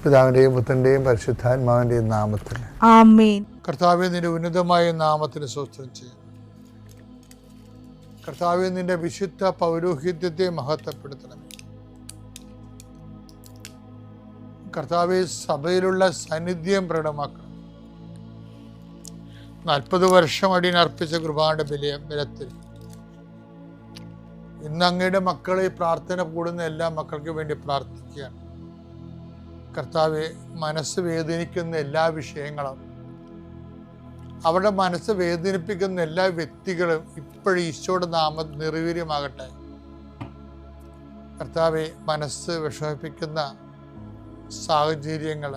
പിതാവിന്റെയും പുത്രന്റെയും പരിശുദ്ധാത്മാവിന്റെയും നാമത്തിൽ ആമേൻ. കർത്താവേ, നിന്റെ ഉന്നതമായ നാമത്തിന് സ്തോത്രം ചെയ്യും. കർത്താവേ, നിന്റെ വിശുദ്ധ പൗരോഹിത്യത്തെ മഹത്വപ്പെടുത്തണമേ. കർത്താവേ, സഭയിലുള്ള സാന്നിധ്യം പ്രകടമാക്കണം. 40 വർഷം അടിയനർപ്പിച്ച കൃപാന്റെ ബലത്തിൽ ഇന്ന് അങ്ങയുടെ മക്കളെ പ്രാർത്ഥന കൂടുന്ന എല്ലാ മക്കൾക്ക് വേണ്ടി പ്രാർത്ഥിക്കുകയാണ്. കർത്താവെ, മനസ്സ് വേദനിക്കുന്ന എല്ലാ വിഷയങ്ങളും, അവരുടെ മനസ്സ് വേദനിപ്പിക്കുന്ന എല്ലാ വ്യക്തികളും ഇപ്പോഴും ഈശോയുടെ നാമം നിർവീര്യമാകട്ടെ. കർത്താവെ, മനസ്സ് വിഷമിപ്പിക്കുന്ന സാഹചര്യങ്ങൾ,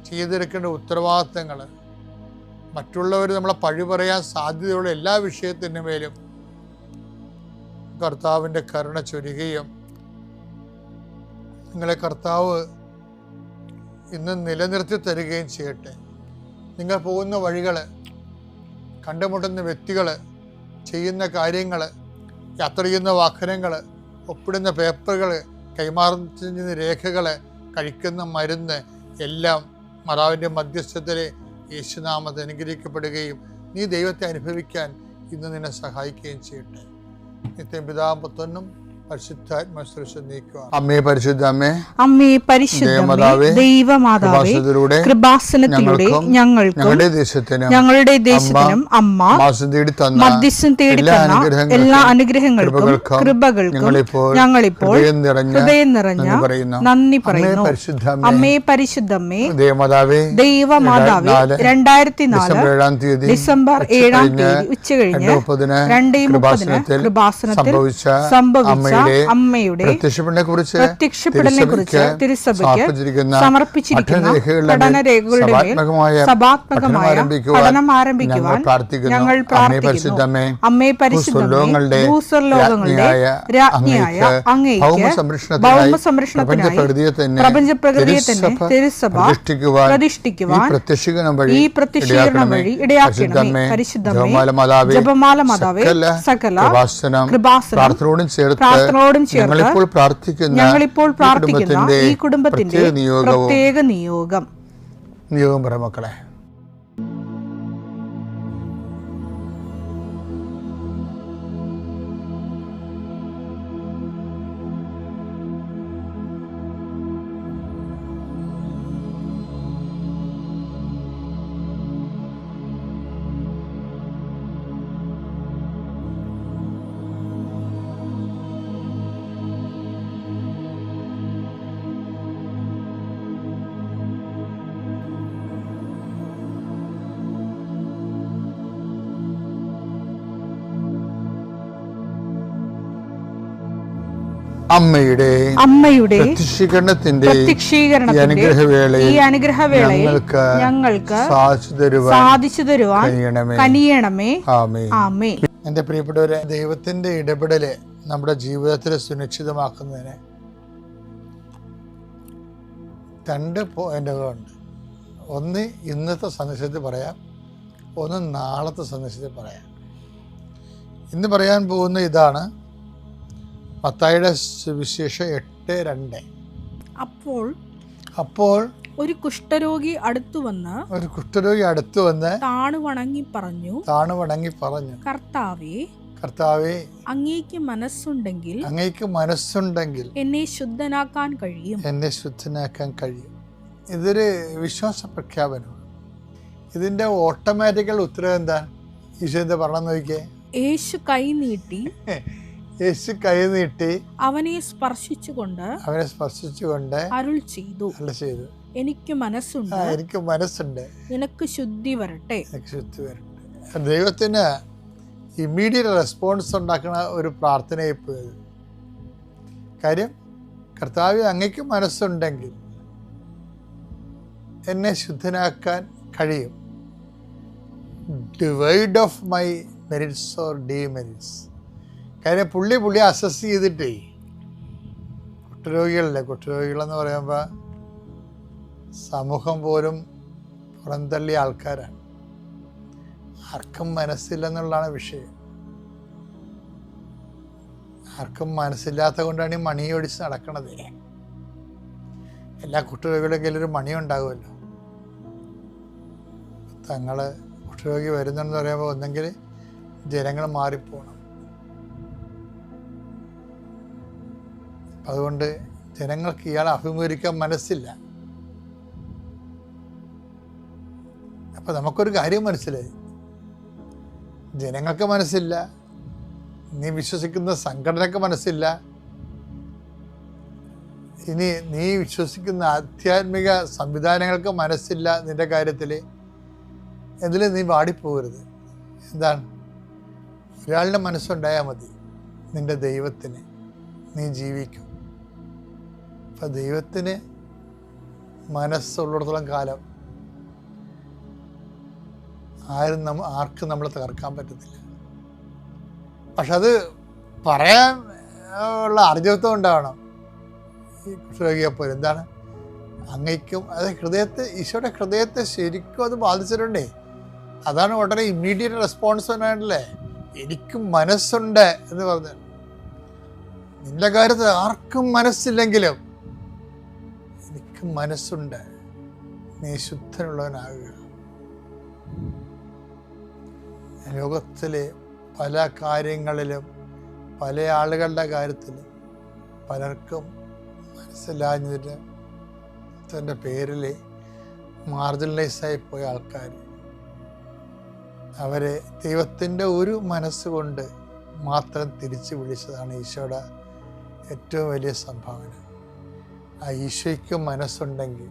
ചെയ്തെടുക്കേണ്ട ഉത്തരവാദിത്തങ്ങൾ, മറ്റുള്ളവർ നമ്മളെ പഴി പറയാൻ സാധ്യതയുള്ള എല്ലാ വിഷയത്തിൻ്റെ മേലും കർത്താവിൻ്റെ കരുണ ചൊരിയുകയും നിങ്ങളെ കർത്താവ് ഇന്ന് നിലനിർത്തി തരികയും ചെയ്യട്ടെ. നിങ്ങൾ പോകുന്ന വഴികൾ, കണ്ടുമുട്ടുന്ന വ്യക്തികൾ, ചെയ്യുന്ന കാര്യങ്ങൾ, യാത്ര ചെയ്യുന്ന വാഹനങ്ങൾ, ഒപ്പിടുന്ന പേപ്പറുകൾ, കൈമാറുന്ന രേഖകൾ, കഴിക്കുന്ന മരുന്ന് എല്ലാം മാതാവിൻ്റെ മധ്യസ്ഥത്തിലെ യേശുനാമത്തിൽ അനുഗ്രഹിക്കപ്പെടുകയും നീ ദൈവത്തെ അനുഭവിക്കാൻ ഇന്ന് നിന്നെ സഹായിക്കുകയും ചെയ്യട്ടെ. നിത്യം പിതാവും പുത്രനും അമ്മേ പരിശുദ്ധ അമ്മേ, അമ്മേ പരിശുദ്ധ ദൈവമാതാവേ, കൃപാസനത്തിലൂടെ ഞങ്ങൾക്കും ഞങ്ങളുടെ ദേശത്തിനും അമ്മ മധ്യസ്ഥം തേടി തന്ന എല്ലാ അനുഗ്രഹങ്ങൾക്കും കൃപകൾക്കും ഞങ്ങളിപ്പോൾ ഹൃദയം നിറഞ്ഞ നന്ദി പറയുന്നു. അമ്മേ പരിശുദ്ധമ്മേ ദൈവമാതാവേ, 2004 ഡിസംബർ 7 ഉച്ചകഴിഞ്ഞ് 2:30 കൃപാസനത്തിൽ സംഭവിച്ച അമ്മയുടെ പ്രത്യക്ഷപ്പെടലിനെ കുറിച്ച് തിരുസഭയ്ക്ക് സമർപ്പിച്ചിരിക്കുന്ന പഠനരേഖകളുടെ മേൽ സഭാത്മകമായ പഠനം ആരംഭിക്കുവാൻ ഞങ്ങൾ പ്രാർത്ഥിക്കുന്നു. അമ്മേ പരിശുദ്ധമേ, ഭൂസ്വർലോകങ്ങളുടെ രാജ്ഞിയായ അങ്ങേയ്ക്ക് ഭൗമസംരക്ഷണത്തിനായി പ്രപഞ്ചപ്രകൃതിയെ തന്നെ തിരുസഭ പ്രതിഷ്ഠിക്കുവാൻ ഈ പ്രത്യക്ഷീകരണം വഴി ഇടയാക്കണമേ. പരിശുദ്ധമേ, ജപമാല മാതാവേ, സകല കൃപാസനം പ്രാർത്ഥനയോടും ചേർത്ത് ഞങ്ങളിപ്പോൾ പ്രാർത്ഥിക്കുന്ന ഈ കുടുംബത്തിന്റെ പ്രത്യേക നിയോഗം മക്കളെ. അമ്മയുടെ പ്രത്യക്ഷീകരണത്തിന്റെ ഈ അനുഗ്രഹവേളയിൽ ഞങ്ങൾക്ക് സാധിച്ചു തരുവാൻ കനിയണമേ. ആമേൻ. എന്റെ പ്രിയപ്പെട്ടവരെ, ദൈവത്തിന്റെ ഇടപെടല് നമ്മുടെ ജീവിതത്തിൽ സുനിശ്ചിതമാക്കുന്നതിന് 2 പോയിന്റുകളുണ്ട്. ഒന്ന് ഇന്നത്തെ സന്ദേശത്തിൽ പറയാം, ഒന്ന് നാളത്തെ സന്ദേശത്തിൽ പറയാം. ഇന്ന് പറയാൻ പോകുന്ന ഇതാണ് മത്തായിയുടെ സുവിശേഷം 8:2. അപ്പോൾ ഒരു കുഷ്ഠരോഗി അടുത്തു വന്ന് താണു വണങ്ങി പറഞ്ഞു, കർത്താവേ, അങ്ങേക്ക് മനസ്സുണ്ടെങ്കിൽ എന്നെ ശുദ്ധനാക്കാൻ കഴിയും. ഇതൊരു വിശ്വാസ പ്രഖ്യാപനമാണ്. ഇതിന്റെ ഓട്ടോമാറ്റിക്കൽ ഉത്തരവ് എന്താ? ഈശോ എന്താ പറഞ്ഞു നോക്കിയേ? യേശു കൈ നീട്ടി അവനെ സ്പർശിച്ചുകൊണ്ട് അരുൾ ചെയ്തു, എനിക്ക് മനസ്സുണ്ട്, നിനക്ക് ശുദ്ധി വരട്ടെ. ദൈവത്തിന് ഇമ്മീഡിയറ്റ് റെസ്പോൺസ് ഉണ്ടാക്കുന്ന ഒരു പ്രാർത്ഥനയായി പോയത്. കാര്യം, കർത്താവേ, അങ്ങേക്ക് മനസ്സുണ്ടെങ്കിൽ എന്നെ ശുദ്ധനാക്കാൻ കഴിയും. Divide of my merits or demerits. കാര്യം പുള്ളി അസസ് ചെയ്തിട്ടേ, കുഷ്ഠരോഗികളെന്ന് പറയുമ്പോൾ സമൂഹം പോലും പുറന്തള്ളിയ ആൾക്കാരാണ്. ആർക്കും മനസ്സില്ലെന്നുള്ളതാണ് വിഷയം. ആർക്കും മനസ്സില്ലാത്ത കൊണ്ടാണ് ഈ മണിയൊടിച്ച് നടക്കണത്. എല്ലാ കുഷ്ഠരോഗികളുടെ കയ്യിലൊരു മണി ഉണ്ടാകുമല്ലോ. തങ്ങൾ കുഷ്ഠരോഗി വരുന്നുണ്ടെന്ന് പറയുമ്പോൾ ഒന്നെങ്കിൽ ജനങ്ങൾ മാറിപ്പോകണം. അതുകൊണ്ട് ജനങ്ങൾക്ക് ഇയാളെ അഭിമുഖീകരിക്കാൻ മനസ്സില്ല. അപ്പം നമുക്കൊരു കാര്യം മനസ്സിലായി, ജനങ്ങൾക്ക് മനസ്സില്ല, നീ വിശ്വസിക്കുന്ന സംഘടനക്ക് മനസ്സില്ല, ഇനി നീ വിശ്വസിക്കുന്ന ആധ്യാത്മിക സംവിധാനങ്ങൾക്ക് മനസ്സില്ല നിൻ്റെ കാര്യത്തിൽ. ഇതിൽ നീ വാടിപ്പോകരുത്. എന്താണ്? ഒരാളുടെ മനസ്സുണ്ടായാൽ മതി, നിൻ്റെ ദൈവത്തിന് നീ ജീവിക്കും. അപ്പം ദൈവത്തിന് മനസ്സുള്ളിടത്തോളം കാലം ആർക്കും നമ്മളെ തകർക്കാൻ പറ്റത്തില്ല. പക്ഷെ അത് പറയാൻ ഉള്ള ആർജവത്വം ഉണ്ടാവണം. ഈ കുഷ്ഠരോഗിയെപ്പോലെ എന്താണ് അങ്ങയ്ക്കും അത് ഹൃദയത്തെ, ഈശോയുടെ ഹൃദയത്തെ ശരിക്കും അത് ബാധിച്ചിട്ടുണ്ടേ. അതാണ് ഉടനെ ഇമ്മീഡിയറ്റ് റെസ്പോൺസ് വേണ്ടല്ലേ, എനിക്കും മനസ്സുണ്ട് എന്ന് പറഞ്ഞു. നിന്റെ കാര്യത്തിൽ ആർക്കും മനസ്സില്ലെങ്കിലും എനിക്ക് മനസ്സുണ്ട്, നീ ശുദ്ധനുള്ളവനാകുക. ലോകത്തിലെ പല കാര്യങ്ങളിലും പല ആളുകളുടെ കാര്യത്തിൽ പലർക്കും മനസ്സിലാഞ്ഞതിൻ്റെ പേരിൽ മാർജിനലൈസായി പോയ ആൾക്കാർ, അവരെ ദൈവത്തിൻ്റെ ഒരു മനസ്സുകൊണ്ട് മാത്രം തിരിച്ചു വിളിച്ചതാണ് ഈശോയുടെ ഏറ്റവും വലിയ സംഭാവന. ആ ഈശോയ്ക്ക് മനസ്സുണ്ടെങ്കിൽ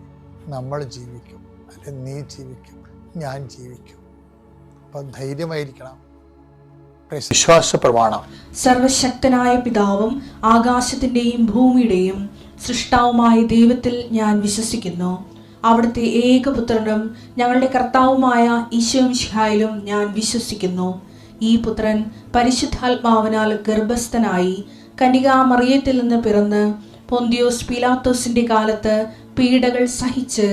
നമ്മൾ ജീവിക്കും, അല്ലെങ്കിൽ നീ ജീവിക്കും, ഞാൻ ജീവിക്കും. അപ്പം ധൈര്യമായിരിക്കണം. വിശ്വാസ പ്രമാണം. സർവശക്തനായ പിതാവും ആകാശത്തിൻ്റെയും ഭൂമിയുടെയും സൃഷ്ടാവുമായ ദൈവത്തിൽ ഞാൻ വിശ്വസിക്കുന്നു. അവിടുത്തെ ഏകപുത്രനും ഞങ്ങളുടെ കർത്താവുമായ ഈശോ മിശിഹായിലും ഞാൻ വിശ്വസിക്കുന്നു. ഈ പുത്രൻ പരിശുദ്ധാത്മാവിനാൽ ഗർഭസ്ഥനായി കന്യകാമറിയത്തിൽ നിന്ന് പിറന്ന് പൊന്തിയോസ് പീലാത്തോസിന്റെ കാലത്ത് പീഡകൾ സഹിച്ച്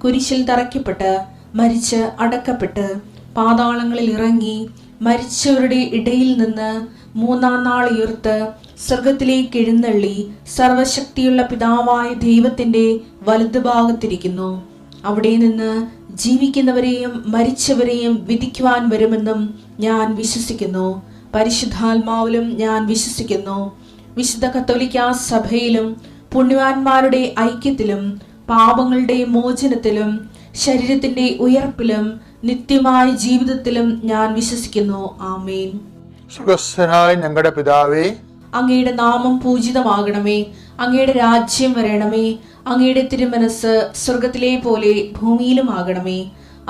കുരിശിൽ തറയ്ക്കപ്പെട്ട് മരിച്ച് അടക്കപ്പെട്ട് പാതാളങ്ങളിൽ ഇറങ്ങി മരിച്ചവരുടെ ഇടയിൽ നിന്ന് മൂന്നാം നാൾ ഉയർത്ത് സ്വർഗത്തിലേക്ക് എഴുന്നള്ളി സർവശക്തിയുള്ള പിതാവായ ദൈവത്തിന്റെ വലതുഭാഗത്തിരിക്കുന്നു. അവിടെ നിന്ന് ജീവിക്കുന്നവരെയും മരിച്ചവരെയും വിധിക്കുവാൻ വരുമെന്നും ഞാൻ വിശ്വസിക്കുന്നു. പരിശുദ്ധാത്മാവിലും ഞാൻ വിശ്വസിക്കുന്നു. വിശുദ്ധ കത്തോലിക്കാ സഭയിലും പുണ്യവാന്മാരുടെ ഐക്യത്തിലും പാപങ്ങളുടെ മോചനത്തിലും ശരീരത്തിന്റെ ഉയർപ്പിലും നിത്യമായ ജീവിതത്തിലും ഞാൻ വിശ്വസിക്കുന്നു. ആമേൻ. സ്വർഗ്ഗസ്ഥനായ ഞങ്ങളുടെ പിതാവേ, അങ്ങയുടെ നാമം പൂജിതമാകണമേ. അങ്ങയുടെ രാജ്യം വരണമേ. അങ്ങയുടെ തിരുമനസ് സ്വർഗത്തിലെ പോലെ ഭൂമിയിലും ആകണമേ.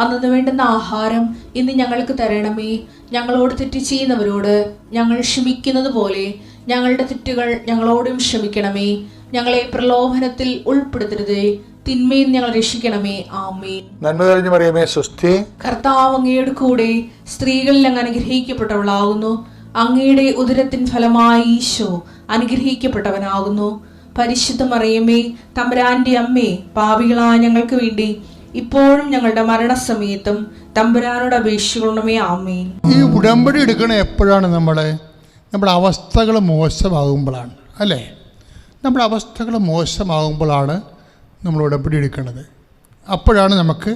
അന്നു വേണ്ടുന്ന ആഹാരം ഇന്ന് ഞങ്ങൾക്ക് തരണമേ. ഞങ്ങളോട് തെറ്റ് ചെയ്യുന്നവരോട് ഞങ്ങൾ ക്ഷമിക്കുന്നത് പോലെ ഞങ്ങളുടെ തെറ്റുകൾ ഞങ്ങളോടും ക്ഷമിക്കണമേ. ഞങ്ങളെ പ്രലോഭനത്തിൽ ഉൾപ്പെടുത്തരുതേ, തിന്മയിൽ ഞങ്ങൾ രക്ഷിക്കണമേ. ആമേൻ. നന്മ നിറഞ്ഞ മറിയമേ സ്വസ്തി, കർത്താവ് അങ്ങയുടെ കൂടെ സ്ത്രീകളിൽ അങ്ങ് അനുഗ്രഹിക്കപ്പെട്ടവളാകുന്നു. അങ്ങയുടെ ഉദരത്തിൻ ഫലമായി ഈശോ അനുഗ്രഹിക്കപ്പെട്ടവനാകുന്നു. പരിശുദ്ധ മറിയമേ, തമ്പുരാന്റെ അമ്മേ, പാപികളായ ഞങ്ങൾക്ക് വേണ്ടി ഇപ്പോഴും ഞങ്ങളുടെ മരണസമയത്തും തമ്പുരാനോട് അപേക്ഷിക്കണമേ. ആമേൻ. ഈ ഉടമ്പടി എടുക്കണ എപ്പോഴാണ്? നമ്മുടെ അവസ്ഥകൾ മോശമാകുമ്പോഴാണ്, അല്ലേ? നമ്മുടെ അവസ്ഥകൾ മോശമാകുമ്പോഴാണ് നമ്മൾ ഉടമ്പടി എടുക്കുന്നത്. അപ്പോഴാണ് നമുക്ക്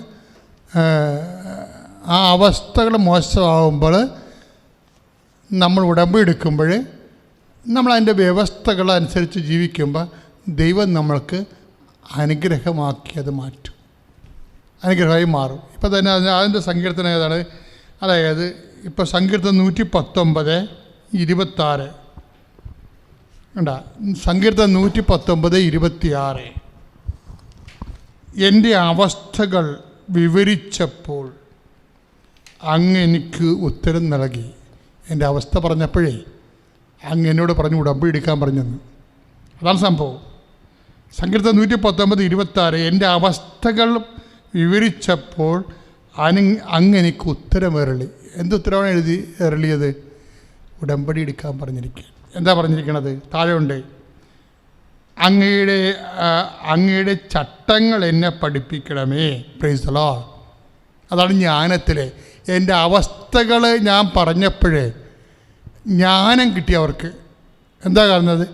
ആ അവസ്ഥകൾ മോശമാകുമ്പോൾ നമ്മൾ ഉടമ്പടി എടുക്കുമ്പോൾ നമ്മളതിൻ്റെ വ്യവസ്ഥകൾ അനുസരിച്ച് ജീവിക്കുമ്പോൾ ദൈവം നമ്മൾക്ക് അനുഗ്രഹമാക്കി അത് മാറ്റും, അനുഗ്രഹമായി മാറും. ഇപ്പം തന്നെ അതിൻ്റെ സങ്കീർത്തനം ഏതാണ്? അതായത് ഇപ്പോൾ സങ്കീർത്തനം 119:26 ഉണ്ടാ. സങ്കീർത്തനം 119:26 എൻ്റെ അവസ്ഥകൾ വിവരിച്ചപ്പോൾ അങ്ങ് എനിക്ക് ഉത്തരം നൽകി. എൻ്റെ അവസ്ഥ പറഞ്ഞപ്പോഴേ അങ്ങ് എന്നോട് പറഞ്ഞു ഉടമ്പടി എടുക്കാൻ പറഞ്ഞെന്ന്. അതാണ് സംഭവം. സങ്കീർത്തനം 119:26 എൻ്റെ അവസ്ഥകൾ വിവരിച്ചപ്പോൾ അങ്ങ് എനിക്ക് ഉത്തരമരളി. എന്തുത്തരവാണ് എരളിയത്? ഉടമ്പടി എടുക്കാൻ പറഞ്ഞിരിക്കുക. എന്താ പറഞ്ഞിരിക്കണത്? താഴെ ഉണ്ട്, അങ്ങയുടെ ചട്ടങ്ങൾ എന്നെ പഠിപ്പിക്കണമേ. Price the Lord. അതാണ് ജ്ഞാനത്തിലെ എൻ്റെ അവസ്ഥകൾ ഞാൻ പറഞ്ഞപ്പോഴേ ജ്ഞാനം കിട്ടിയവർക്ക്. എന്താ കാണുന്നത്?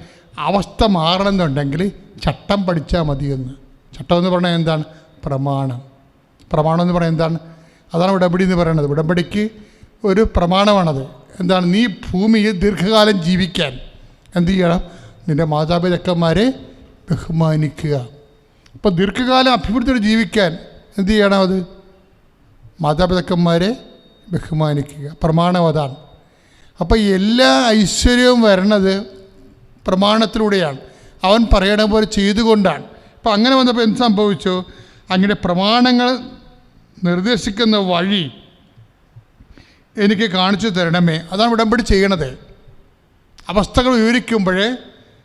അവസ്ഥ മാറണമെന്നുണ്ടെങ്കിൽ ചട്ടം പഠിച്ചാൽ മതിയെന്ന്. ചട്ടം എന്ന് പറഞ്ഞാൽ എന്താണ്? പ്രമാണം. പ്രമാണം എന്ന് പറഞ്ഞാൽ എന്താണ്? അതാണ് ഉടമ്പടി എന്ന് പറയുന്നത്. ഉടമ്പടിക്ക് ഒരു പ്രമാണമാണത്. എന്താണ്? നീ ഭൂമിയിൽ ദീർഘകാലം ജീവിക്കാൻ എന്ത് ചെയ്യണം? നിൻ്റെ മാതാപിതാക്കന്മാരെ ബഹുമാനിക്കുക. അപ്പോൾ ദീർഘകാലം അഭിവൃദ്ധിയോടെ ജീവിക്കാൻ എന്ത് ചെയ്യണം? അത് മാതാപിതാക്കന്മാരെ ബഹുമാനിക്കുക. പ്രമാണം അതാണ്. അപ്പോൾ എല്ലാ ഐശ്വര്യവും വരണത് പ്രമാണത്തിലൂടെയാണ്. അവൻ പറയണ പോലെ ചെയ്തുകൊണ്ടാണ്. അപ്പോൾ അങ്ങനെ വന്നപ്പോൾ എന്ത് സംഭവിച്ചു? അങ്ങനെ പ്രമാണങ്ങൾ നിർദ്ദേശിക്കുന്ന വഴി എനിക്ക് കാണിച്ചു തരണമേ. അതാണ് ഉടമ്പടി ചെയ്യണത്. അവസ്ഥകൾ വിവരിക്കുമ്പോൾ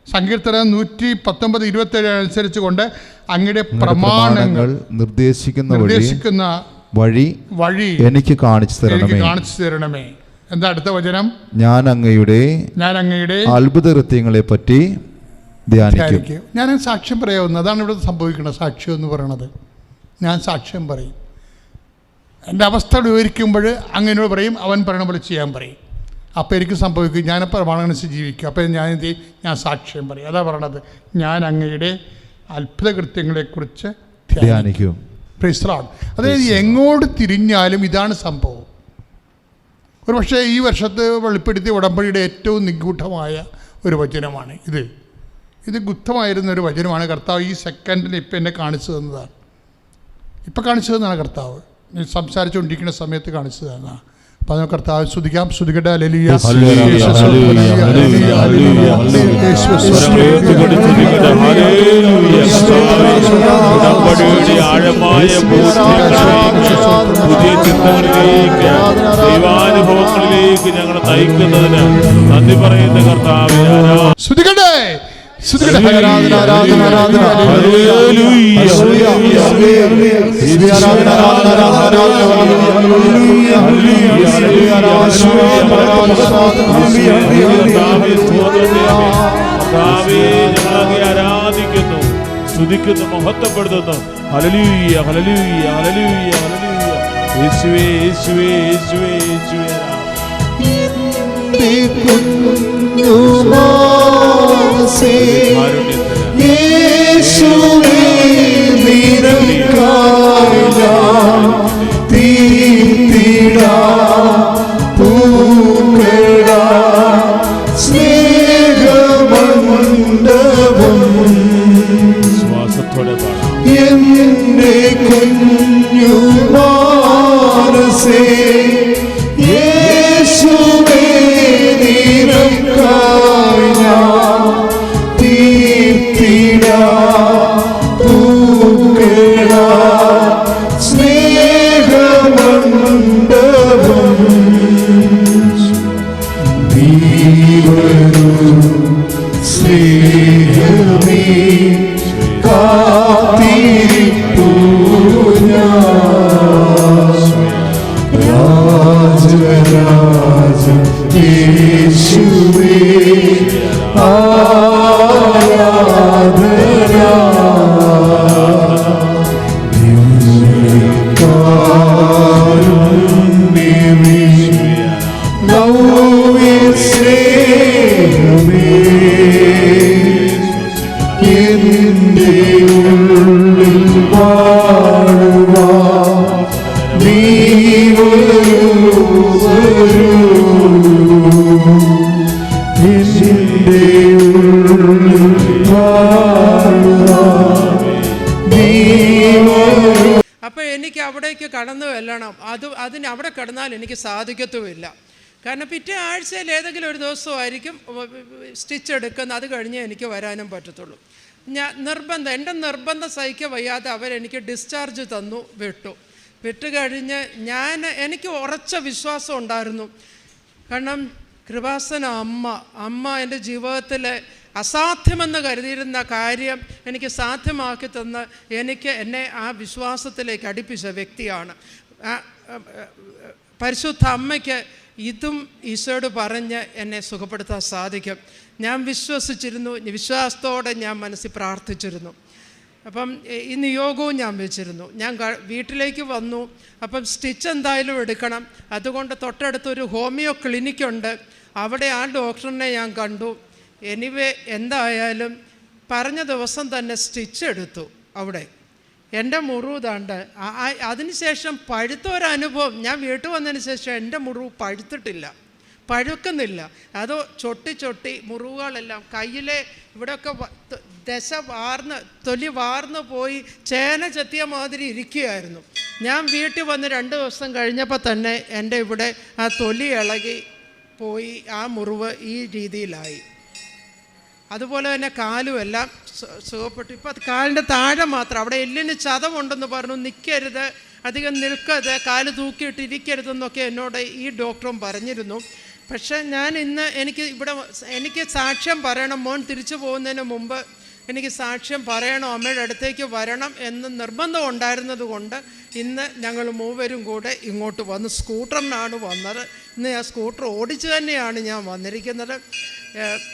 സങ്കീർത്തനം 119:27 അനുസരിച്ച് കൊണ്ട് അങ്ങയുടെ പ്രമാണങ്ങൾ നിർദ്ദേശിക്കുന്ന വഴി എനിക്ക് കാണിച്ചു തരണമേ. എന്താ അടുത്ത വചനം? ഞാൻ അങ്ങയുടെ അത്ഭുത കൃത്യങ്ങളെ പറ്റി ധ്യാനിക്കും. ഞാൻ സാക്ഷ്യം പറയാവുന്നത്. അതാണ് ഇവിടെ സംഭവിക്കുന്നത്. സാക്ഷ്യം എന്ന് പറയണത്. ഞാൻ സാക്ഷ്യം പറയും. എൻ്റെ അവസ്ഥകൾ വിവരിക്കുമ്പോൾ അങ്ങനോട് പറയും, അവൻ പറയണ പോലെ ചെയ്യാൻ പറയും. അപ്പോൾ എനിക്ക് സംഭവിക്കും, ഞാൻ പ്രമാണമനുസരിച്ച് ജീവിക്കും. അപ്പോൾ ഞാൻ സാക്ഷ്യം പറയും. അതാ പറയണത്, ഞാൻ അങ്ങയുടെ അത്ഭുത കൃത്യങ്ങളെക്കുറിച്ച് ധ്യാനിക്കും. Praise the Lord. അതായത് എങ്ങോട്ട് തിരിഞ്ഞാലും ഇതാണ് സംഭവം. ഒരു പക്ഷേ ഈ വർഷത്തെ വെളിപ്പെടുത്തിയ ഉടമ്പടിയുടെ ഏറ്റവും നിഗൂഢമായ ഒരു വചനമാണ് ഇത് ഗുപ്തമായിരുന്ന ഒരു വചനമാണ്. കർത്താവ് ഈ സെക്കൻഡിൽ ഇപ്പം എന്നെ കാണിച്ചു തന്നതാണ്. ഇപ്പം കാണിച്ചു തന്നതാണ് കർത്താവ്. സംസാരിച്ചുകൊണ്ടിരിക്കുന്ന സമയത്ത് കാണിച്ചു തന്നതാണ്. അപ്പം അത് കർത്താവ് സ്തുതിക്കാം. സ്തുതിക്കട്ടെ. ഹല്ലേലൂയ. പുതിയ ചിന്തകളിലേക്ക്, ദൈവാനുഭവങ്ങളിലേക്ക് ഞങ്ങളെ നയിക്കുന്നതിന് നന്ദി പറയുന്ന കർത്താവേ, സ്തുതിക്കട്ടെ. ഞങ്ങളെ ആരാധിക്കുന്നു, സ്തുതിക്കുന്നു, മഹത്വപ്പെടുത്തുന്നു. Hallelujah, hallelujah, hallelujah, hallelujah. യേശുവേ, യേശുവേ, യേശുവേ, യേശുവേ. ശ്വാസത്തോടെ എന്റെ കുഞ്ഞു മാനസേ യേശുവേ നിനക്കായി ഞാൻ തീർത്തിടാം പൂക്കളാൽ സ്നേഹമണ്ഡപം. നീ വരൂ സ്നേഹമേ, കാത്തിരിപ്പൂ രാജരാജ യേശുവേ ആരാധന. കാരുണ്യമേ, നവ്യ സ്നേഹമേ, എന്റെ ഉള്ളിൽ വാഴുവാൻ നീ വരൂ, എന്റെ ഉള്ളിൽ വാഴുവാൻ നീ വരൂ. അപ്പോൾ എനിക്ക് അവിടേക്ക് കടന്നു ചെല്ലണം. അതിന് അവിടെ കടന്നാൽ എനിക്ക് സാധിക്കത്തുമില്ല. കാരണം പിറ്റേ ആഴ്ചയിൽ ഏതെങ്കിലും ഒരു ദിവസമായിരിക്കും സ്റ്റിച്ച് എടുക്കുന്നത്. അത് കഴിഞ്ഞേ എനിക്ക് വരാനും പറ്റത്തുള്ളൂ. എൻ്റെ നിർബന്ധം സഹിക്കാൻ വയ്യാതെ അവരെനിക്ക് ഡിസ്ചാർജ് തന്നു, വിട്ടു കഴിഞ്ഞ് എനിക്ക് ഉറച്ച വിശ്വാസം ഉണ്ടായിരുന്നു. കാരണം കൃപാസന അമ്മ എൻ്റെ ജീവിതത്തിൽ അസാധ്യമെന്ന് കരുതിയിരുന്ന കാര്യം എനിക്ക് സാധ്യമാക്കി തന്ന് എന്നെ ആ വിശ്വാസത്തിലേക്ക് അടുപ്പിച്ച വ്യക്തിയാണ്. പരിശുദ്ധ അമ്മയ്ക്ക് ഇതും ഈശോയോട് പറഞ്ഞ് എന്നെ സുഖപ്പെടുത്താൻ സാധിക്കും. ഞാൻ വിശ്വസിച്ചിരുന്നു, വിശ്വാസത്തോടെ ഞാൻ മനസ്സിൽ പ്രാർത്ഥിച്ചിരുന്നു. അപ്പം ഈ നിയോഗവും ഞാൻ വെച്ചിരുന്നു. ഞാൻ വീട്ടിലേക്ക് വന്നു. അപ്പം സ്റ്റിച്ച് എന്തായാലും എടുക്കണം. അതുകൊണ്ട് തൊട്ടടുത്തൊരു ഹോമിയോ ക്ലിനിക്കുണ്ട്. അവിടെ ആ ഡോക്ടറിനെ ഞാൻ കണ്ടു. എനിവേ എന്തായാലും പറഞ്ഞ ദിവസം തന്നെ സ്റ്റിച്ച് എടുത്തു അവിടെ. എൻ്റെ മുറിവ് താണ്ട് അതിനുശേഷം പഴുത്ത ഒരനുഭവം. ഞാൻ വീട്ടിൽ വന്നതിന് ശേഷം എൻ്റെ മുറിവ് പഴുത്തിട്ടില്ല, പഴുക്കുന്നില്ല. അത് ചൊട്ടി മുറിവുകളെല്ലാം കയ്യിലെ ഇവിടെയൊക്കെ തൊലി വാർന്ന് പോയി ചേന ചെത്തിയ മാതിരി ഇരിക്കുകയായിരുന്നു. ഞാൻ വീട്ടിൽ വന്ന് 2 ദിവസം കഴിഞ്ഞപ്പോൾ തന്നെ എൻ്റെ ഇവിടെ ആ തൊലി ഇളകി പോയി, ആ മുറിവ് ഈ രീതിയിലായി. അതുപോലെ തന്നെ കാലുമെല്ലാം സുഖപ്പെട്ടു. ഇപ്പോൾ കാലിൻ്റെ താഴെ മാത്രം, അവിടെ എല്ലിന് ചതവുണ്ടെന്ന് പറഞ്ഞു, നിൽക്കരുത്, അധികം നിൽക്കരുത്, കാല് തൂക്കിയിട്ടിരിക്കരുതെന്നൊക്കെ എന്നോട് ഈ ഡോക്ടറും പറഞ്ഞിരുന്നു. പക്ഷേ ഞാൻ ഇന്ന് എനിക്ക് സാക്ഷ്യം പറയണം, മോൻ തിരിച്ചു പോകുന്നതിന് മുമ്പ് എനിക്ക് സാക്ഷ്യം പറയണം, അമ്മയുടെ അടുത്തേക്ക് വരണം എന്ന് നിർബന്ധം ഉണ്ടായിരുന്നത് കൊണ്ട് ഇന്ന് ഞങ്ങൾ മൂവരും കൂടെ ഇങ്ങോട്ട് വന്ന് സ്കൂട്ടറിനാണ് വന്നത്. ഇന്ന് ഞാൻ സ്കൂട്ടർ ഓടിച്ച് തന്നെയാണ് ഞാൻ വന്നിരിക്കുന്നത്.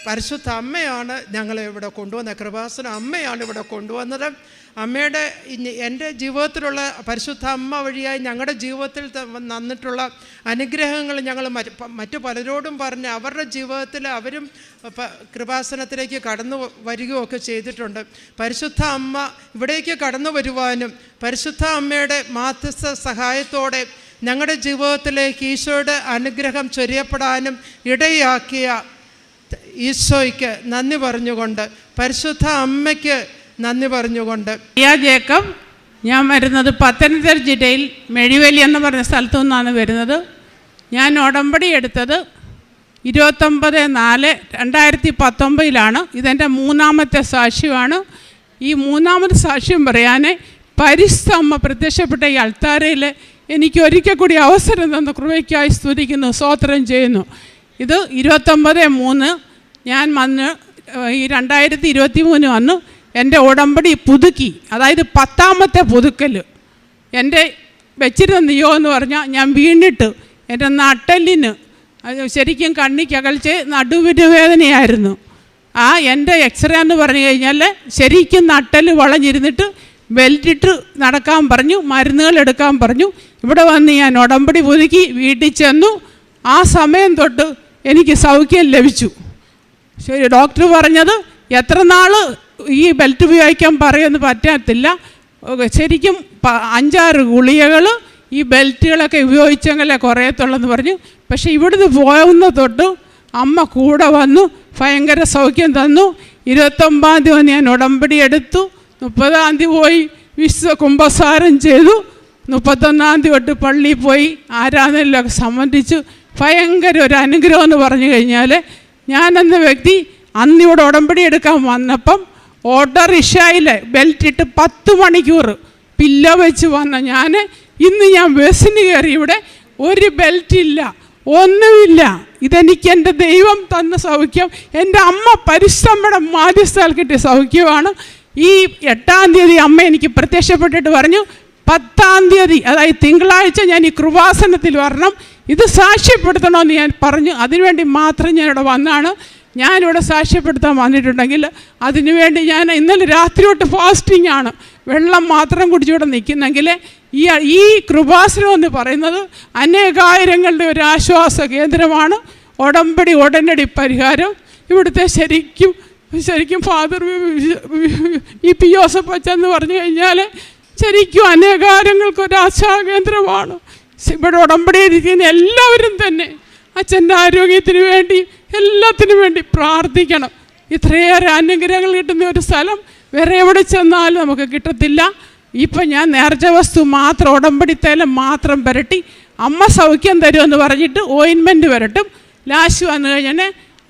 പരിശുദ്ധ അമ്മയാണ് ഞങ്ങളെ ഇവിടെ കൊണ്ടുവന്നത്, കൃപാസന അമ്മയാണ് ഇവിടെ കൊണ്ടുവന്നത്. അമ്മയുടെ എൻ്റെ ജീവിതത്തിലുള്ള പരിശുദ്ധ അമ്മ വഴിയായി ഞങ്ങളുടെ ജീവിതത്തിൽ വന്നിട്ടുള്ള അനുഗ്രഹങ്ങൾ ഞങ്ങൾ മറ്റു പലരോടും പറഞ്ഞ് അവരുടെ ജീവിതത്തിൽ അവരും കൃപാസനത്തിലേക്ക് കടന്നു വരികയൊക്കെ ചെയ്തിട്ടുണ്ട്. പരിശുദ്ധ അമ്മ ഇവിടേക്ക് കടന്നു വരുവാനും പരിശുദ്ധ അമ്മയുടെ മാധ്യസ്ഥ സഹായത്തോടെ ഞങ്ങളുടെ ജീവിതത്തിലേക്ക് ഈശോയുടെ അനുഗ്രഹം ചൊരിയപ്പെടാനും ഇടയാക്കിയ ഈശോയ്ക്ക് നന്ദി പറഞ്ഞുകൊണ്ട്, പരിശുദ്ധ അമ്മയ്ക്ക് നന്ദി പറഞ്ഞുകൊണ്ട്. ജേക്കബ്, ഞാൻ വരുന്നത് പത്തനംതിട്ട ജില്ലയിൽ മെഴിവേലി എന്ന് പറഞ്ഞ സ്ഥലത്തു നിന്നാണ് വരുന്നത്. ഞാൻ ഉടമ്പടി എടുത്തത് 29/4/2019 ഇതെൻ്റെ 3ാമത്തെ സാക്ഷ്യമാണ്. ഈ 3ാമത്തെ സാക്ഷ്യം പറയാൻ പരിശുദ്ധ അമ്മ പ്രത്യക്ഷപ്പെട്ട ഈ അൾത്താരയിൽ എനിക്ക് ഒരിക്കൽ കൂടി അവസരം തന്ന കൃപയ്ക്കായി സ്തുതിക്കുന്നു, സ്തോത്രം ചെയ്യുന്നു. ഇത് 29/3 ഞാൻ വന്ന് ഈ 2023 വന്നു എൻ്റെ ഉടമ്പടി പുതുക്കി. അതായത് 10ാമത്തെ പുതുക്കൽ എൻ്റെ വെച്ചിരുന്ന നിയോ എന്ന് പറഞ്ഞാൽ ഞാൻ വീണിട്ട് എൻ്റെ നട്ടെല്ലിന് ശരിക്കും കണ്ണിക്കകൽച്ച് നടുവിന് വേദനയായിരുന്നു. എൻ്റെ എക്സ്റേ എന്ന് പറഞ്ഞു കഴിഞ്ഞാൽ ശരിക്കും നട്ടെല്ല് വളഞ്ഞിരുന്നിട്ട് ബെൽറ്റിട്ട് നടക്കാൻ പറഞ്ഞു, മരുന്നുകൾ എടുക്കാൻ പറഞ്ഞു. ഇവിടെ വന്ന് ഞാൻ ഉടമ്പടി പുതുക്കി വീട്ടിൽ ചെന്നു. ആ സമയം തൊട്ട് എനിക്ക് സൗഖ്യം ലഭിച്ചു. ശരി, ഡോക്ടർ പറഞ്ഞത് എത്ര നാൾ ഈ ബെൽറ്റ് ഉപയോഗിക്കാൻ പറയുമെന്ന് പറ്റത്തില്ല, ശരിക്കും 5-6 ഗുളികകൾ ഈ ബെൽറ്റുകളൊക്കെ ഉപയോഗിച്ചെങ്കിലേ കുറയത്തുള്ളെന്ന് പറഞ്ഞു. പക്ഷേ ഇവിടുന്ന് പോകുന്ന തൊട്ട് അമ്മ കൂടെ വന്നു, ഭയങ്കര സൗഖ്യം തന്നു. 29-ാം തീയതി ഞാൻ ഉടമ്പടി എടുത്തു, 30-ാം തീയതി പോയി വിശുദ്ധ കുമ്പസാരം ചെയ്തു, 31-ാം തീയതി തൊട്ട് പള്ളിയിൽ പോയി ആരാധനയിലൊക്കെ സംബന്ധിച്ചു. ഭയങ്കര ഒരു അനുഗ്രഹം എന്ന് പറഞ്ഞു കഴിഞ്ഞാൽ, ഞാനെന്ന വ്യക്തി അന്നിവിടെ ഉടമ്പടി എടുക്കാൻ വന്നപ്പം ഓട്ടോറിക്ഷയിൽ ബെൽറ്റിട്ട് 10 മണിക്കൂർ പില്ലോ വെച്ച് വന്ന ഇന്ന് ഞാൻ ബസ്സിന് കയറി, ഇവിടെ ഒരു ബെൽറ്റില്ല, ഒന്നുമില്ല. ഇതെനിക്ക് എൻ്റെ ദൈവം തന്ന സൗഖ്യം, എൻ്റെ അമ്മ പരിശ്രമയുടെ മാധ്യസ്ഥാൽ കിട്ടിയ സൗഖ്യമാണ്. ഈ 8-ാം തീയതി അമ്മ എനിക്ക് പ്രത്യക്ഷപ്പെട്ടിട്ട് പറഞ്ഞു 10-ാം തീയതി അതായത് തിങ്കളാഴ്ച ഞാൻ ഈ കൃപാസനത്തിൽ വരണം, ഇത് സാക്ഷ്യപ്പെടുത്തണമെന്ന് ഞാൻ പറഞ്ഞു. അതിനുവേണ്ടി മാത്രം ഞാനിവിടെ വന്നാണ്. ഞാനിവിടെ സാക്ഷ്യപ്പെടുത്താൻ വന്നിട്ടുണ്ടെങ്കിൽ അതിനുവേണ്ടി ഞാൻ ഇന്നലെ രാത്രി തൊട്ട് ഫാസ്റ്റിംഗ് ആണ്, വെള്ളം മാത്രം കുടിച്ചുകൂടെ നിൽക്കുന്നെങ്കിൽ ഈ കൃപാസനം എന്ന് പറയുന്നത് അനേകായിരങ്ങളുടെ ഒരു ആശ്വാസ കേന്ദ്രമാണ്. ഉടമ്പടി ഉടനടി പരിഹാരം. ഇവിടുത്തെ ശരിക്കും ഫാദർ EP ജോസഫ് അച്ഛൻ പറഞ്ഞു കഴിഞ്ഞാൽ ശരിക്കും അനേകായിരങ്ങൾക്കൊരു ആശാകേന്ദ്രമാണ്. ഇവിടെ ഉടമ്പടി ഇരിക്കുന്ന എല്ലാവരും തന്നെ അച്ഛൻ്റെ ആരോഗ്യത്തിന് വേണ്ടി എല്ലാത്തിനും വേണ്ടി പ്രാർത്ഥിക്കണം. ഇത്രയേറെ അനുഗ്രഹങ്ങൾ കിട്ടുന്ന ഒരു സ്ഥലം വേറെ എവിടെ ചെന്നാലും നമുക്ക് കിട്ടത്തില്ല. ഇപ്പം ഞാൻ നേർച്ച വസ്തു മാത്രം ഉടമ്പടി തൈലം മാത്രം പുരട്ടി അമ്മ സൗഖ്യം തരുമെന്ന് പറഞ്ഞിട്ട് ഓയിൻമെൻറ്റ് പുരട്ടും. ലാസ്റ്റ് വന്നു കഴിഞ്ഞാൽ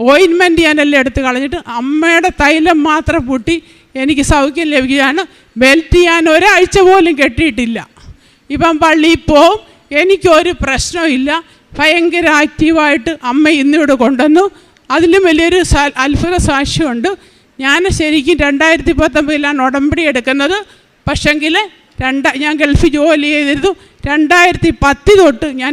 ഓയിൻമെൻറ്റ് ഞാനെല്ലാം എടുത്ത് കളഞ്ഞിട്ട് അമ്മയുടെ തൈലം മാത്രം പൂട്ടി എനിക്ക് സൗഖ്യം ലഭിക്കുകയാണ്. ബെൽറ്റ് ഞാൻ ഒരാഴ്ച പോലും കെട്ടിയിട്ടില്ല. ഇപ്പം പള്ളിയിൽ പോവും, എനിക്കൊരു പ്രശ്നമില്ല. ഭയങ്കര ആക്റ്റീവായിട്ട് അമ്മ ഇന്നിവിടെ കൊണ്ടുവന്നു. അതിലും വലിയൊരു അത്ഭുത സാക്ഷ്യമുണ്ട്. ഞാൻ ശരിക്കും 2019 ഉടമ്പടി എടുക്കുന്നത്. പക്ഷെങ്കിൽ ഞാൻ ഗൾഫിൽ ജോലി ചെയ്തിരുന്നു. 2010 തൊട്ട് ഞാൻ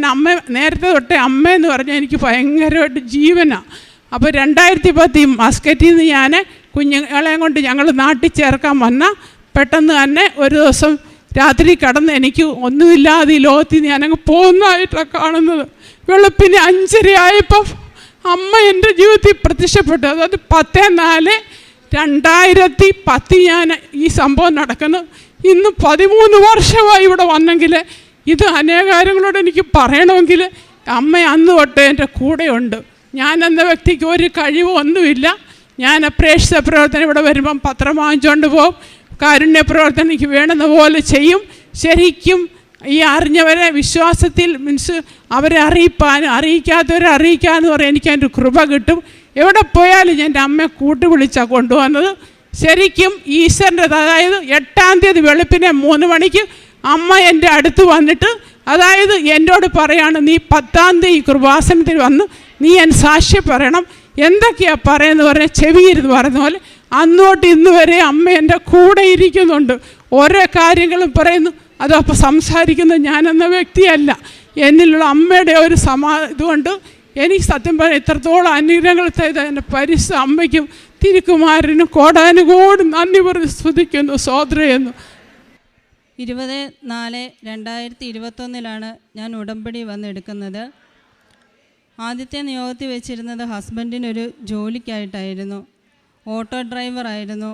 നേരത്തെ തൊട്ടേ അമ്മയെന്ന് പറഞ്ഞാൽ എനിക്ക് ഭയങ്കരമായിട്ട് ജീവനാണ്. അപ്പോൾ 2010 മസ്കറ്റിൽ നിന്ന് ഞാൻ കുഞ്ഞുങ്ങളെയും കൊണ്ട് ഞങ്ങൾ നാട്ടിൽ ചേർക്കാൻ വന്ന പെട്ടെന്ന് തന്നെ ഒരു ദിവസം രാത്രി കടന്ന് എനിക്ക് ഒന്നുമില്ലാതെ ഈ ലോകത്തിൽ ഞാനങ്ങ് പോകുന്നതായിട്ടാണ് കാണുന്നത്. വെളുപ്പിന് 5:30 ആയപ്പോൾ അമ്മ എൻ്റെ ജീവിതത്തിൽ പ്രത്യക്ഷപ്പെട്ടു. അതായത് 10/4/2010 ഞാൻ ഈ സംഭവം നടക്കുന്നു. ഇന്ന് 13 വർഷമായി ഇവിടെ വന്നെങ്കിൽ ഇത് അനേകാര്യങ്ങളോട് എനിക്ക് പറയണമെങ്കിൽ അമ്മ അന്ന് തൊട്ട് എൻ്റെ കൂടെയുണ്ട്. ഞാൻ എന്ന വ്യക്തിക്ക് ഒരു കഴിവും ഒന്നുമില്ല. ഞാൻ പ്രേക്ഷിത പ്രവർത്തനം ഇവിടെ വരുമ്പം പത്രം വാങ്ങിച്ചുകൊണ്ട് പോകും. കാരുണ്യ പ്രവർത്തനം എനിക്ക് വേണമെന്ന പോലെ ചെയ്യും. ശരിക്കും ഈ അറിഞ്ഞവരെ വിശ്വാസത്തിൽ മീൻസ് അവരെ അറിയിക്കാത്തവരെ അറിയിക്കാമെന്ന് പറയാൻ എനിക്ക് അതിൻ്റെ കൃപ കിട്ടും. എവിടെ പോയാലും ഞാൻ എൻ്റെ അമ്മയെ കൂട്ടുവിളിച്ചാണ് കൊണ്ടുവന്നത്. ശരിക്കും ഈശ്വരൻ്റെ, അതായത് 8-ാം തീയതി വെളുപ്പിനെ 3 മണിക്ക് അമ്മ എൻ്റെ അടുത്ത് വന്നിട്ട്, അതായത് എന്നോട് പറയാണ്, നീ 10-ാം തീയതി കൃപാസനത്തിൽ വന്ന് നീ എൻ സാക്ഷ്യം പറയണം. എന്തൊക്കെയാണ് പറയുന്നത് പറഞ്ഞാൽ ചെവിയിരുന്ന് പറയുന്ന പോലെ അന്നോട്ട് ഇന്ന് വരെ അമ്മ എൻ്റെ കൂടെ ഇരിക്കുന്നുണ്ട്. ഓരോ കാര്യങ്ങളും പറയുന്നു. അതപ്പോൾ സംസാരിക്കുന്നത് ഞാനെന്ന വ്യക്തിയല്ല, എന്നിലുള്ള അമ്മയുടെ ഒരു ഇതുകൊണ്ട് എനിക്ക് സത്യം പറഞ്ഞാൽ ഇത്രത്തോളം അനുഗ്രഹങ്ങൾ ചെയ്ത എൻ്റെ പരിശുദ്ധ അമ്മയ്ക്കും തിരുക്കുമാരനും കോടാനുകോടും നന്ദി പറഞ്ഞ് സ്തുതിക്കുന്നു, സ്തോത്രമെന്നു. 20/4/2021 ഞാൻ ഉടമ്പടി വന്നെടുക്കുന്നത്. ആദ്യത്തെ നിയോഗത്തിൽ വെച്ചിരുന്നത് ഹസ്ബൻഡിനൊരു ജോലിക്കായിട്ടായിരുന്നു. ഓട്ടോ ഡ്രൈവറായിരുന്നു.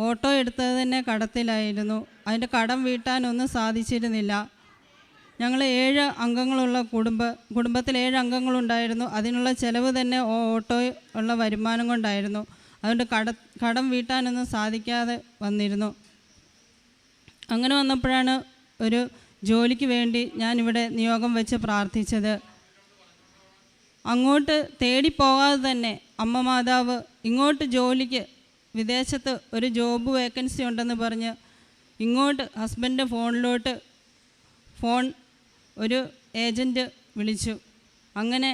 ഓട്ടോ എടുത്തത് തന്നെ കടത്തിലായിരുന്നു. അതിൻ്റെ കടം വീട്ടാനൊന്നും സാധിച്ചിരുന്നില്ല. ഞങ്ങൾ 7 അംഗങ്ങളുള്ള കുടുംബത്തിൽ 7 അംഗങ്ങളുണ്ടായിരുന്നു. അതിനുള്ള ചിലവ് തന്നെ ഓട്ടോ ഉള്ള വരുമാനം കൊണ്ടായിരുന്നു. അതുകൊണ്ട് കടം വീട്ടാനൊന്നും സാധിക്കാതെ വന്നിരുന്നു. അങ്ങനെ വന്നപ്പോഴാണ് ഒരു ജോലിക്ക് വേണ്ടി ഞാനിവിടെ നിയോഗം വെച്ച് പ്രാർത്ഥിച്ചത്. അങ്ങോട്ട് തേടിപ്പോകാതെ തന്നെ അമ്മ മാതാവ് ഇങ്ങോട്ട് ജോലിക്ക് വിദേശത്ത് ഒരു ജോബ് വേക്കൻസി ഉണ്ടെന്ന് പറഞ്ഞ് ഇങ്ങോട്ട് ഹസ്ബൻഡിൻ്റെ ഫോണിലോട്ട് ഒരു ഏജൻറ്റ് വിളിച്ചു. അങ്ങനെ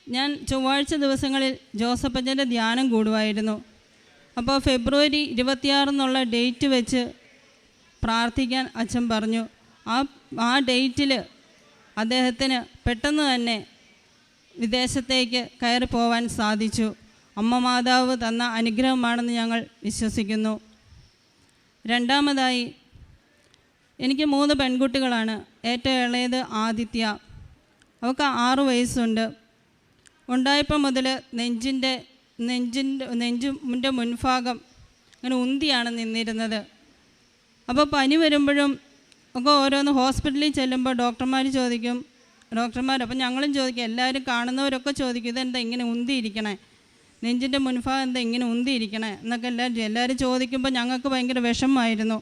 ഞാൻ ചൊവ്വാഴ്ച ദിവസങ്ങളിൽ ജോസഫച്ചൻ്റെ ധ്യാനം കൂടുമായിരുന്നു. അപ്പോൾ ഫെബ്രുവരി 26 എന്നുള്ള ഡേറ്റ് വെച്ച് പ്രാർത്ഥിക്കാൻ അച്ഛൻ പറഞ്ഞു. ആ ഡേറ്റിൽ അദ്ദേഹത്തിന് പെട്ടെന്ന് തന്നെ വിദേശത്തേക്ക് കയറി പോവാൻ സാധിച്ചു. അമ്മ മാതാവ് തന്ന അനുഗ്രഹമാണെന്ന് ഞങ്ങൾ വിശ്വസിക്കുന്നു. രണ്ടാമതായി, എനിക്ക് 3 പെൺകുട്ടികളാണ്. ഏറ്റവും ഇളയത് ആദിത്യ. അവൾക്ക് 6 വയസ്സുണ്ട്. ഉണ്ടായപ്പോൾ മുതൽ നെഞ്ചിൻ്റെ മുൻഭാഗം അങ്ങനെ ഉന്തിയാണ് നിന്നിരുന്നത്. അപ്പോൾ പനി വരുമ്പോഴും ഒക്കെ ഓരോന്ന് ഹോസ്പിറ്റലിൽ ചെല്ലുമ്പോൾ ഡോക്ടർമാർ അപ്പം ഞങ്ങളും ചോദിക്കും, എല്ലാവരും കാണുന്നവരൊക്കെ ചോദിക്കും, ഇതെന്താ ഇങ്ങനെ ഉന്തിയിരിക്കണേ, നെഞ്ചിൻ്റെ മുൻഭാഗം എന്താ ഇങ്ങനെ ഉന്തിയിരിക്കണേ എന്നൊക്കെ എല്ലാവരും ചോദിക്കുമ്പോൾ ഞങ്ങൾക്ക് ഭയങ്കര വിഷമമായിരുന്നു.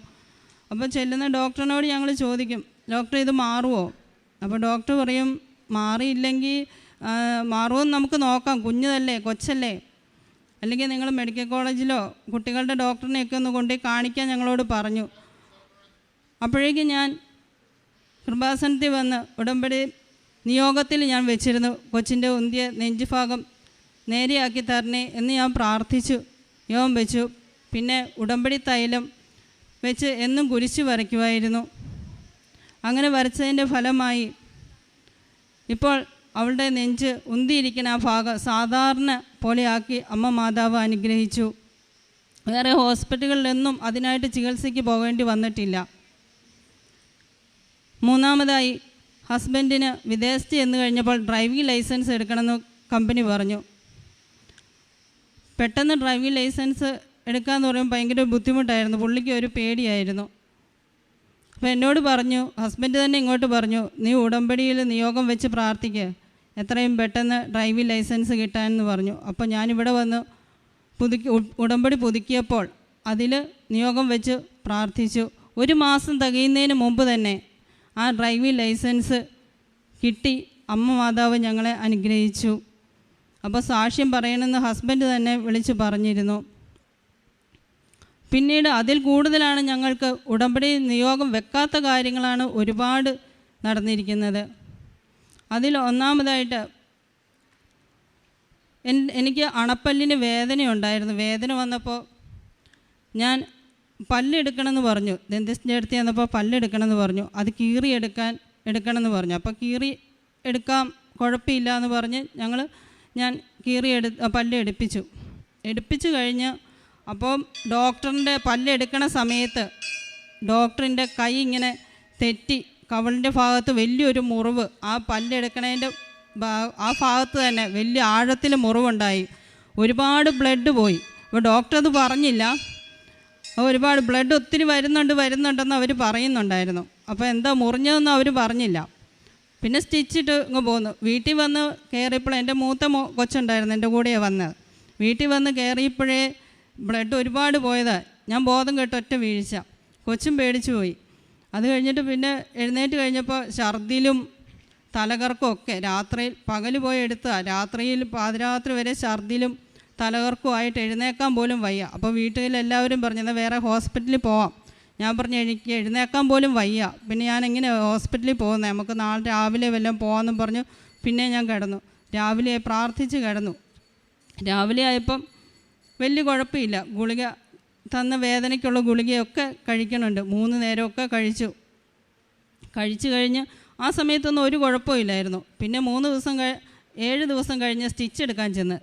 അപ്പോൾ ചെല്ലുന്ന ഡോക്ടറിനോട് ഞങ്ങൾ ചോദിക്കും, ഡോക്ടർ ഇത് മാറുമോ? അപ്പോൾ ഡോക്ടർ പറയും, മാറിയില്ലെങ്കിൽ മാറുമെന്ന് നമുക്ക് നോക്കാം, കുഞ്ഞതല്ലേ, കൊച്ചല്ലേ, അല്ലെങ്കിൽ നിങ്ങൾ മെഡിക്കൽ കോളേജിലോ കുട്ടികളുടെ ഡോക്ടറിനെയൊക്കെ ഒന്ന് കൊണ്ടുപോയി കാണിക്കാൻ ഞങ്ങളോട് പറഞ്ഞു. അപ്പോഴേക്കും ഞാൻ കൃപാസനത്തിൽ വന്ന് ഉടമ്പടി നിയോഗത്തിൽ ഞാൻ വെച്ചിരുന്നു, കൊച്ചിൻ്റെ ഉന്തിയ നെഞ്ചുഭാഗം നേരെയാക്കി തരണേ എന്ന് ഞാൻ പ്രാർത്ഥിച്ചു, യോഗം വെച്ചു. പിന്നെ ഉടമ്പടി തൈലം വെച്ച് എന്നും കുരിശ് വരയ്ക്കുമായിരുന്നു. അങ്ങനെ വരച്ചതിൻ്റെ ഫലമായി ഇപ്പോൾ അവളുടെ നെഞ്ച് ഉന്തിയിരിക്കുന്ന ആ ഭാഗം സാധാരണ പോലെയാക്കി അമ്മ മാതാവ് അനുഗ്രഹിച്ചു. വേറെ ഹോസ്പിറ്റലുകളിലൊന്നും അതിനായിട്ട് ചികിത്സയ്ക്ക് പോകേണ്ടി വന്നിട്ടില്ല. മൂന്നാമതായി, ഹസ്ബൻഡിന് വിദേശത്ത് ചെന്ന് കഴിഞ്ഞപ്പോൾ ഡ്രൈവിംഗ് ലൈസൻസ് എടുക്കണമെന്ന് കമ്പനി പറഞ്ഞു. പെട്ടെന്ന് ഡ്രൈവിംഗ് ലൈസൻസ് എടുക്കാമെന്ന് പറയുമ്പോൾ ഭയങ്കര ബുദ്ധിമുട്ടായിരുന്നു, പുള്ളിക്ക് ഒരു പേടിയായിരുന്നു. അപ്പോൾ എന്നോട് പറഞ്ഞു, ഹസ്ബൻഡ് തന്നെ ഇങ്ങോട്ട് പറഞ്ഞു, നീ ഉടമ്പടിയിൽ നിയോഗം വെച്ച് പ്രാർത്ഥിക്കുക, എത്രയും പെട്ടെന്ന് ഡ്രൈവിംഗ് ലൈസൻസ് കിട്ടാമെന്ന് പറഞ്ഞു. അപ്പോൾ ഞാനിവിടെ വന്ന് ഉടമ്പടി പുതുക്കിയപ്പോൾ അതിൽ നിയോഗം വെച്ച് പ്രാർത്ഥിച്ചു. 1 മാസം തികയുന്നതിന് മുമ്പ് തന്നെ ആ ഡ്രൈവിംഗ് ലൈസൻസ് കിട്ടി. അമ്മ മാതാവ് ഞങ്ങളെ അനുഗ്രഹിച്ചു. അപ്പോൾ സാക്ഷ്യം പറയണമെന്ന് ഹസ്ബൻഡ് തന്നെ വിളിച്ച് പറഞ്ഞിരുന്നു. പിന്നീട് അതിൽ കൂടുതലാണ് ഞങ്ങൾക്ക് ഉടമ്പടി നിയോഗം വെക്കാത്ത കാര്യങ്ങളാണ് ഒരുപാട് നടന്നിരിക്കുന്നത്. അതിൽ ഒന്നാമതായിട്ട് എനിക്ക് അണപ്പല്ലിന് വേദനയുണ്ടായിരുന്നു. വേദന വന്നപ്പോൾ ഞാൻ പല്ലെടുക്കണമെന്ന് പറഞ്ഞു. ദന്തിസ്റ്റിൻ്റെ അടുത്ത് ചെന്നപ്പോൾ പല്ലെടുക്കണമെന്ന് പറഞ്ഞു. അത് എടുക്കണമെന്ന് പറഞ്ഞു. അപ്പോൾ കീറി എടുക്കാം, കുഴപ്പമില്ല എന്ന് പറഞ്ഞ് ഞാൻ പല്ലെടുപ്പിച്ചു കഴിഞ്ഞ് അപ്പോൾ ഡോക്ടറിൻ്റെ പല്ലെടുക്കണ സമയത്ത് ഡോക്ടറിൻ്റെ കൈ ഇങ്ങനെ തെറ്റി കവളിൻ്റെ ഭാഗത്ത് വലിയൊരു മുറിവ്, ആ പല്ലെടുക്കണതിൻ്റെ ആ ഭാഗത്ത് തന്നെ വലിയ ആഴത്തിൽ മുറിവുണ്ടായി. ഒരുപാട് ബ്ലഡ് പോയി. അപ്പോൾ ഡോക്ടർ അത് പറഞ്ഞില്ല. ഒരുപാട് ബ്ലഡ് ഒത്തിരി വരുന്നുണ്ടെന്ന് അവർ പറയുന്നുണ്ടായിരുന്നു. അപ്പോൾ എന്താ മുറിഞ്ഞതെന്ന് അവർ പറഞ്ഞില്ല. പിന്നെ സ്റ്റിച്ചിട്ട് ഇങ്ങ് പോന്നു. വീട്ടിൽ വന്ന് കയറിയപ്പോൾ എൻ്റെ മൂത്ത കൊച്ചുണ്ടായിരുന്നു, എൻ്റെ കൂടെയാണ് വന്നത്. വീട്ടിൽ വന്ന് കയറിയപ്പോഴേ ബ്ലഡ് ഒരുപാട് പോയതാണ്. ഞാൻ ബോധം കേട്ട് ഒറ്റ വീഴ്ച, കൊച്ചും പേടിച്ചു പോയി. അത് കഴിഞ്ഞിട്ട് പിന്നെ എഴുന്നേറ്റ് കഴിഞ്ഞപ്പോൾ ഛർദിലും തലകർക്കും ഒക്കെ, രാത്രിയിൽ പകൽ പോയി എടുത്തതാണ്, രാത്രിയിൽ പാതിരാത്രി വരെ ഛർദിലും തലകർക്കുമായിട്ട് എഴുന്നേക്കാൻ പോലും വയ്യ. അപ്പോൾ വീട്ടിലെല്ലാവരും പറഞ്ഞത് വേറെ ഹോസ്പിറ്റലിൽ പോവാം. ഞാൻ പറഞ്ഞു എനിക്ക് എഴുന്നേക്കാൻ പോലും വയ്യ, പിന്നെ ഞാൻ എങ്ങനെ ഹോസ്പിറ്റലിൽ പോകുന്നത്, നമുക്ക് നാളെ രാവിലെ വല്ലതും പോകാമെന്നും പറഞ്ഞു. പിന്നെ ഞാൻ കിടന്നു, രാവിലെ പ്രാർത്ഥിച്ച് കിടന്നു. രാവിലെ ആയപ്പം വലിയ കുഴപ്പമില്ല, ഗുളിക തന്ന വേദനയ്ക്കുള്ള ഗുളികയൊക്കെ കഴിക്കണുണ്ട്, 3 നേരമൊക്കെ കഴിച്ചു കഴിഞ്ഞ് ആ സമയത്തൊന്നും ഒരു കുഴപ്പമില്ലായിരുന്നു. പിന്നെ 7 ദിവസം കഴിഞ്ഞ് സ്റ്റിച്ച് എടുക്കാൻ ചെന്ന്